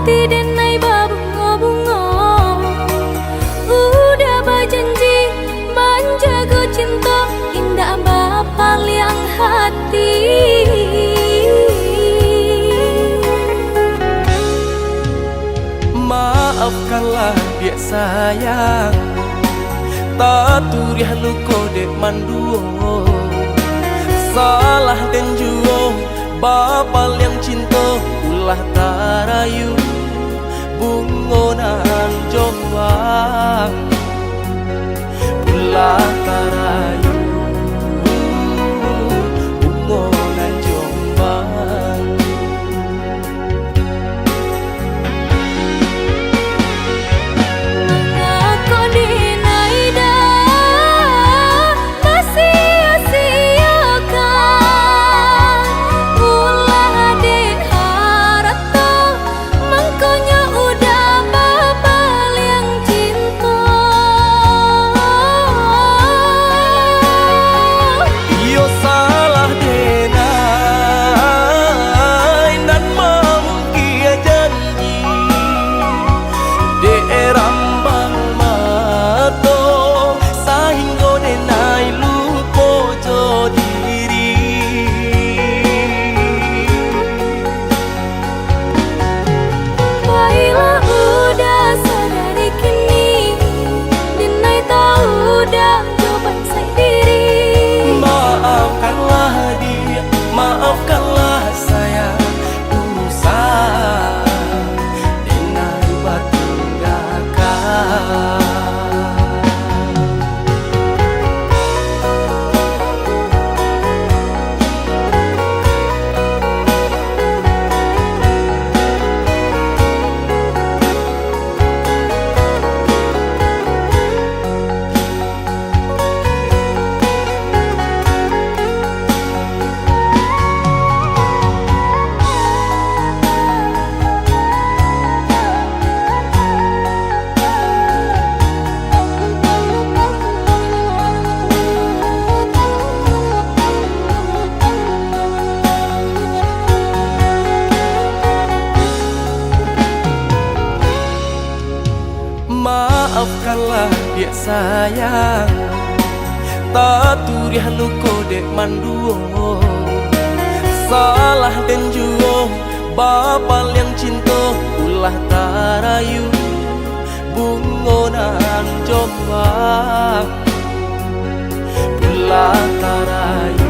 hati denai berbunga-bunga. Udah berjanji menjaga cinta, indah bapa liang hati. Maafkanlah dia sayang, tak turiah luko dek manduo. Salah dan juo bapa yang cinta, ulah tarayu bungonan jombang. Ulah tarayu bungonan jombang. Mengaku dinai dah sia-siakan, ulah adik harap toh mengkonya udah bapa yang cinta. Iyo salah denai dan mamkia janji de rambang mato sahingga denai lupo jo diri. Baiklah udah sadari kini, dinai tahu dah jawaban saya diri. Maafkanlah dia, maafkanlah saya, usah denai batunggakan. Maafkanlah dia sayang, tak turiah luko dek manduo. Salah dan juo bapa yang cinta, ulah tarayu bungonan jombang. Ulah tarayu